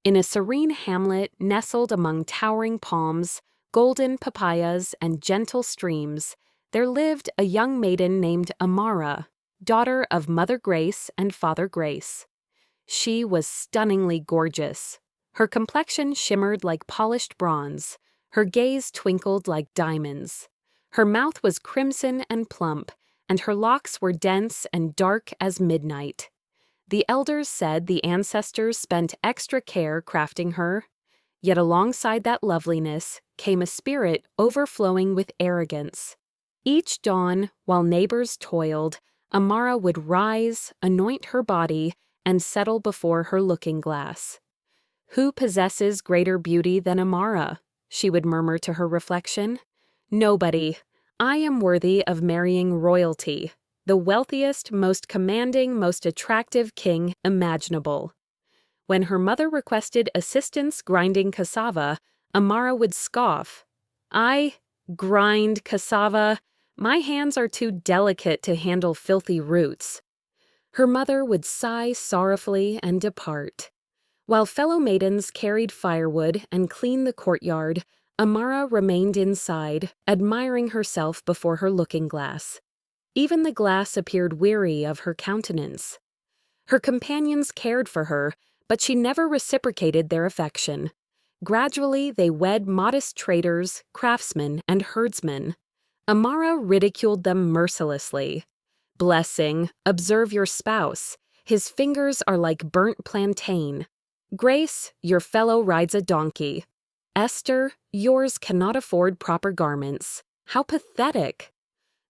In a serene hamlet nestled among towering palms, golden papayas, and gentle streams, there lived a young maiden named Amara, daughter of Mother Grace and Father Grace. She was stunningly gorgeous. Her complexion shimmered like polished bronze. Her gaze twinkled like diamonds. Her mouth was crimson and plump, and her locks were dense and dark as midnight. The elders said the ancestors spent extra care crafting her. Yet alongside that loveliness came a spirit overflowing with arrogance. Each dawn, while neighbors toiled, Amara would rise, anoint her body, and settle before her looking-glass. "Who possesses greater beauty than Amara?" she would murmur to her reflection. "Nobody. I am worthy of marrying royalty, the wealthiest, most commanding, most attractive king imaginable." When her mother requested assistance grinding cassava, Amara would scoff. "I grind cassava? My hands are too delicate to handle filthy roots." Her mother would sigh sorrowfully and depart. While fellow maidens carried firewood and cleaned the courtyard, Amara remained inside, admiring herself before her looking-glass. Even the glass appeared weary of her countenance. Her companions cared for her, but she never reciprocated their affection. Gradually, they wed modest traders, craftsmen, and herdsmen. Amara ridiculed them mercilessly. "Blessing, observe your spouse. His fingers are like burnt plantain. Grace, your fellow rides a donkey. Esther, yours cannot afford proper garments. How pathetic!"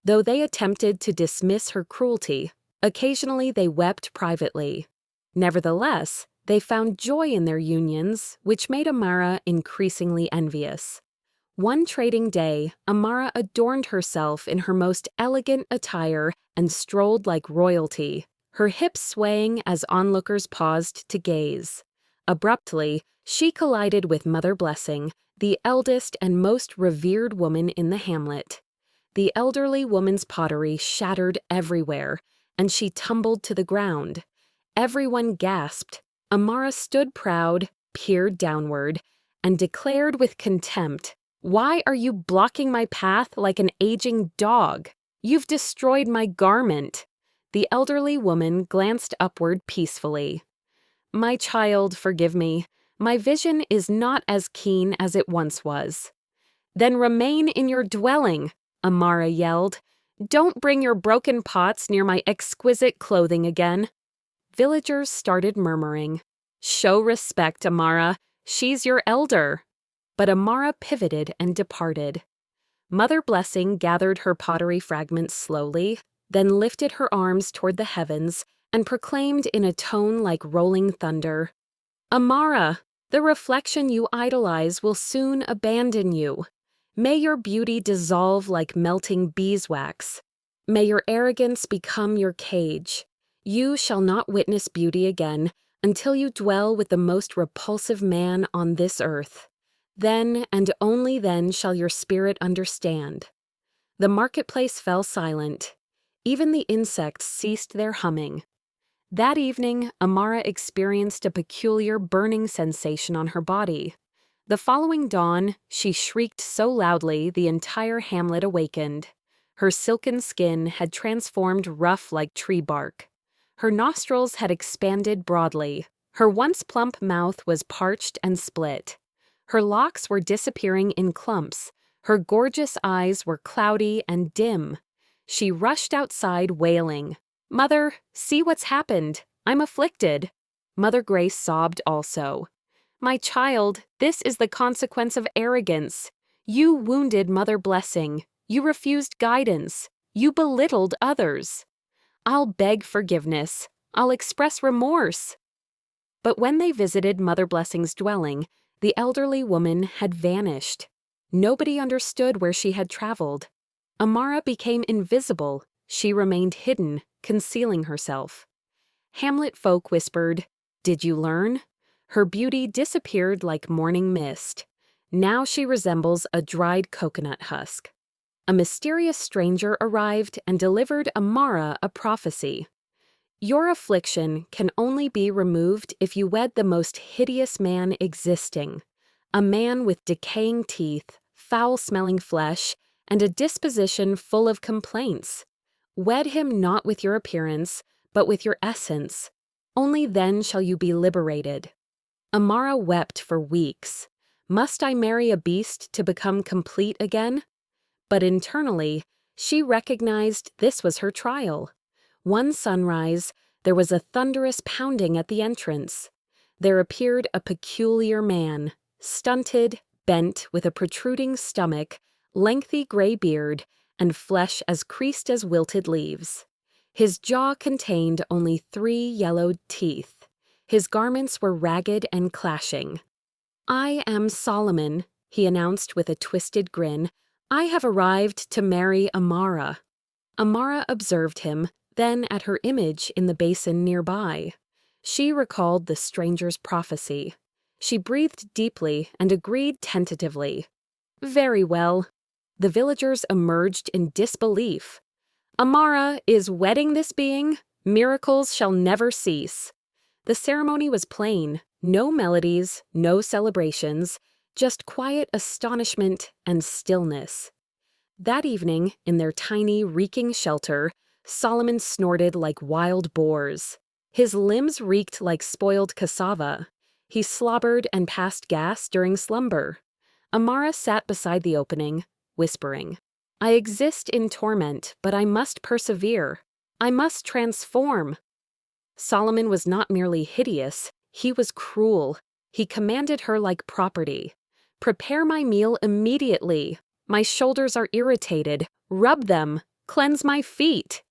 Though they attempted to dismiss her cruelty, occasionally they wept privately. Nevertheless, they found joy in their unions, which made Amara increasingly envious. One trading day, Amara adorned herself in her most elegant attire and strolled like royalty, her hips swaying as onlookers paused to gaze. Abruptly, she collided with Mother Blessing, the eldest and most revered woman in the hamlet. The elderly woman's pottery shattered everywhere, and she tumbled to the ground. Everyone gasped. Amara stood proud, peered downward, and declared with contempt, "Why are you blocking my path like an aging dog? You've destroyed my garment." The elderly woman glanced upward peacefully. "My child, forgive me. My vision is not as keen as it once was." "Then remain in your dwelling," Amara yelled. "Don't bring your broken pots near my exquisite clothing again." Villagers started murmuring, "Show respect, Amara. She's your elder." But Amara pivoted and departed. Mother Blessing gathered her pottery fragments slowly, then lifted her arms toward the heavens and proclaimed in a tone like rolling thunder, "Amara, the reflection you idolize will soon abandon you. May your beauty dissolve like melting beeswax. May your arrogance become your cage. You shall not witness beauty again until you dwell with the most repulsive man on this earth. Then and only then shall your spirit understand." The marketplace fell silent. Even the insects ceased their humming. That evening, Amara experienced a peculiar burning sensation on her body. The following dawn, she shrieked so loudly the entire hamlet awakened. Her silken skin had transformed rough like tree bark. Her nostrils had expanded broadly. Her once plump mouth was parched and split. Her locks were disappearing in clumps. Her gorgeous eyes were cloudy and dim. She rushed outside wailing, "Mother, see what's happened. I'm afflicted." Mother Grace sobbed also. "My child, this is the consequence of arrogance. You wounded Mother Blessing. You refused guidance. You belittled others." "I'll beg forgiveness. I'll express remorse." But when they visited Mother Blessing's dwelling, the elderly woman had vanished. Nobody understood where she had traveled. Amara became invisible. She remained hidden, concealing herself. Hamlet folk whispered, "Did you learn? Her beauty disappeared like morning mist. Now she resembles a dried coconut husk." A mysterious stranger arrived and delivered Amara a prophecy. Your affliction can only be removed if you wed the most hideous man existing, a man with decaying teeth, foul-smelling flesh, and a disposition full of complaints. Wed him not with your appearance, but with your essence. Only then shall you be liberated. Amara wept for weeks. Must I marry a beast to become complete again? But internally, she recognized this was her trial. One sunrise, there was a thunderous pounding at the entrance. There appeared a peculiar man, stunted, bent, with a protruding stomach, lengthy gray beard, and flesh as creased as wilted leaves. His jaw contained only 3 yellowed teeth. His garments were ragged and clashing. "I am Solomon," he announced with a twisted grin. "I have arrived to marry Amara." Amara observed him, then at her image in the basin nearby. She recalled the stranger's prophecy. She breathed deeply and agreed tentatively. "Very well." The villagers emerged in disbelief. "Amara is wedding this being? Miracles shall never cease." The ceremony was plain, no melodies, no celebrations, just quiet astonishment and stillness. That evening, in their tiny, reeking shelter, Solomon snorted like wild boars. His limbs reeked like spoiled cassava. He slobbered and passed gas during slumber. Amara sat beside the opening, whispering, "I exist in torment, but I must persevere. I must transform." Solomon was not merely hideous, he was cruel. He commanded her like property. "Prepare my meal immediately. My shoulders are irritated. Rub them. Cleanse my feet."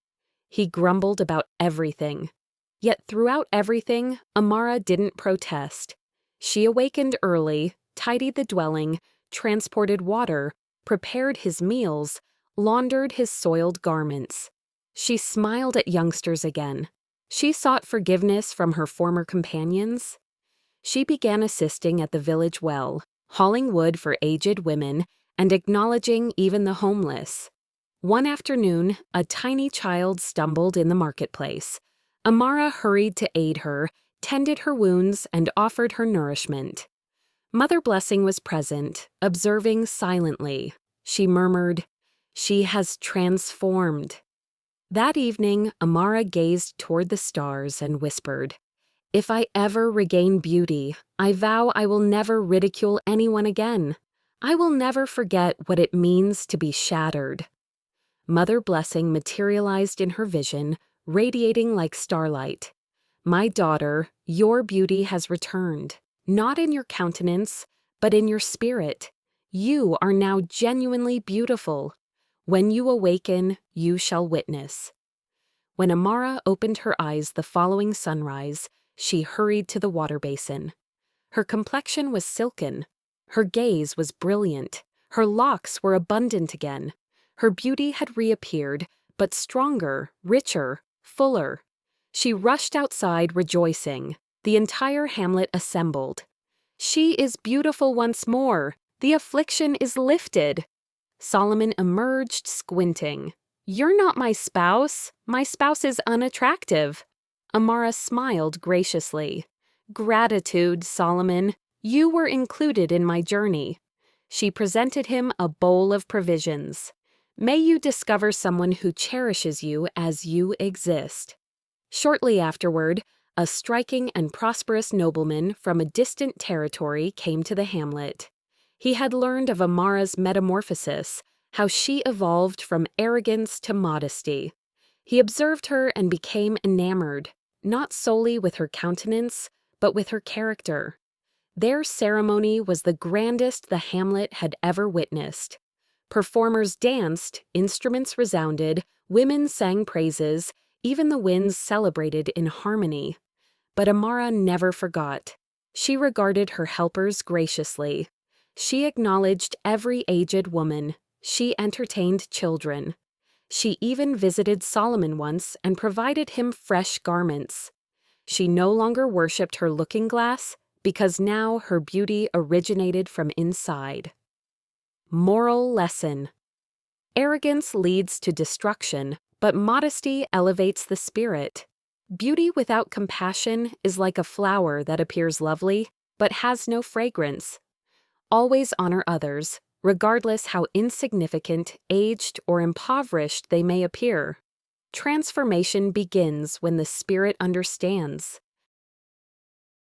He grumbled about everything. Yet throughout everything, Amara didn't protest. She awakened early, tidied the dwelling, transported water, prepared his meals, laundered his soiled garments. She smiled at youngsters again. She sought forgiveness from her former companions. She began assisting at the village well, hauling wood for aged women, and acknowledging even the homeless. One afternoon, a tiny child stumbled in the marketplace. Amara hurried to aid her, tended her wounds, and offered her nourishment. Mother Blessing was present, observing silently. She murmured, "She has transformed." That evening, Amara gazed toward the stars and whispered, "If I ever regain beauty, I vow I will never ridicule anyone again. I will never forget what it means to be shattered." Mother Blessing materialized in her vision, radiating like starlight. "My daughter, your beauty has returned, not in your countenance, but in your spirit. You are now genuinely beautiful. When you awaken, you shall witness." When Amara opened her eyes the following sunrise, she hurried to the water basin. Her complexion was silken. Her gaze was brilliant. Her locks were abundant again. Her beauty had reappeared, but stronger, richer, fuller. She rushed outside rejoicing. The entire hamlet assembled. "She is beautiful once more. The affliction is lifted." Solomon emerged squinting. "You're not my spouse. My spouse is unattractive." Amara smiled graciously. "Gratitude, Solomon. You were included in my journey." She presented him a bowl of provisions. "May you discover someone who cherishes you as you exist." Shortly afterward, a striking and prosperous nobleman from a distant territory came to the hamlet. He had learned of Amara's metamorphosis, how she evolved from arrogance to modesty. He observed her and became enamored, not solely with her countenance, but with her character. Their ceremony was the grandest the hamlet had ever witnessed. Performers danced, instruments resounded, women sang praises, even the winds celebrated in harmony. But Amara never forgot. She regarded her helpers graciously. She acknowledged every aged woman. She entertained children. She even visited Solomon once and provided him fresh garments. She no longer worshipped her looking glass because now her beauty originated from inside. Moral lesson: arrogance leads to destruction, but modesty elevates the spirit. Beauty without compassion is like a flower that appears lovely, but has no fragrance. Always honor others, regardless how insignificant, aged, or impoverished they may appear. Transformation begins when the spirit understands.